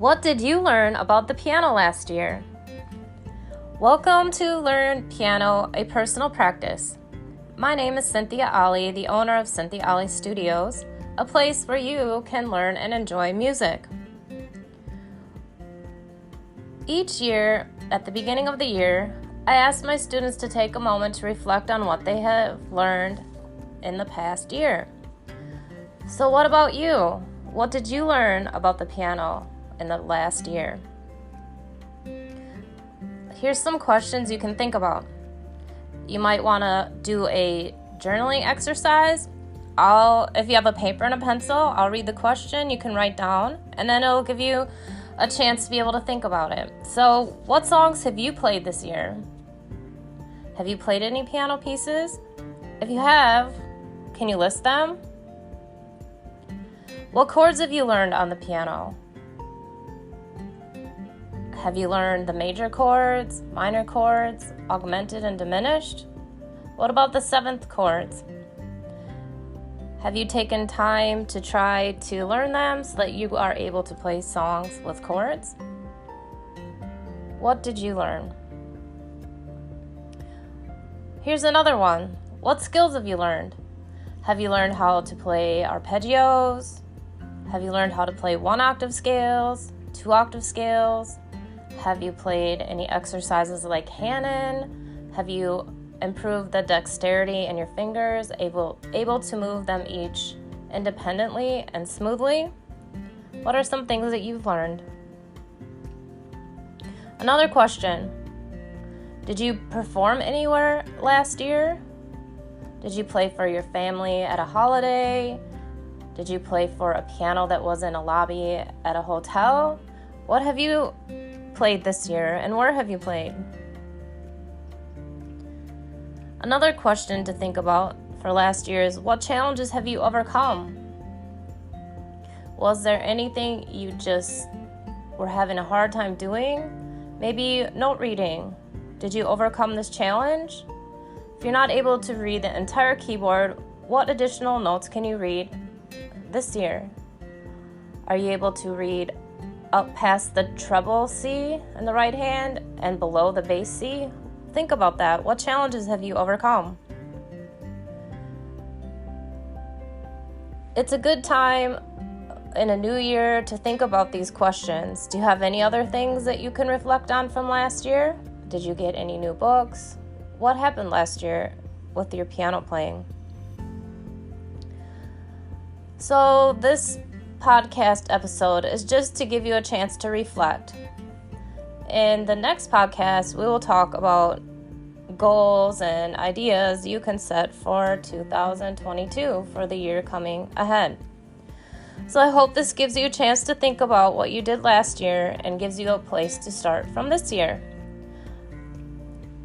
What did you learn about the piano last year? Welcome to Learn Piano, a personal practice. My name is Cynthia Ali, the owner of Cynthia Ali Studios, a place where you can learn and enjoy music. Each year, at the beginning of the year, I ask my students to take a moment to reflect on what they have learned in the past year. So what about you? What did you learn about the piano in the last year? Here's some questions you can think about. You might want to do a journaling exercise. If you have a paper and a pencil, I'll read the question, you can write down, and then it'll give you a chance to be able to think about it. So, what songs have you played this year? Have you played any piano pieces? If you have, can you list them? What chords have you learned on the piano? Have you learned the major chords, minor chords, augmented and diminished? What about the seventh chords? Have you taken time to try to learn them so that you are able to play songs with chords? What did you learn? Here's another one. What skills have you learned? Have you learned how to play arpeggios? Have you learned how to play 1-octave scales, 2-octave scales? Have you played any exercises like Hanon? Have you improved the dexterity in your fingers, able to move them each independently and smoothly? What are some things that you've learned? Another question. Did you perform anywhere last year? Did you play for your family at a holiday? Did you play for a piano that was in a lobby at a hotel? What have you played this year, and where have you played? Another question to think about for last year is, what challenges have you overcome? Was there anything you just were having a hard time doing? Maybe note reading. Did you overcome this challenge? If you're not able to read the entire keyboard, what additional notes can you read this year? Are you able to read up past the treble C in the right hand and below the bass C? Think about that. What challenges have you overcome? It's a good time in a new year to think about these questions. Do you have any other things that you can reflect on from last year? Did you get any new books? What happened last year with your piano playing? So this podcast episode is just to give you a chance to reflect. In the next podcast, we will talk about goals and ideas you can set for 2022 for the year coming ahead. So I hope this gives you a chance to think about what you did last year and gives you a place to start from this year.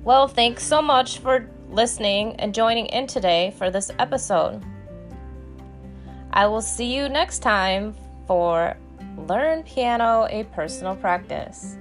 Well, thanks so much for listening and joining in today for this episode. I will see you next time for Learn Piano, a personal practice.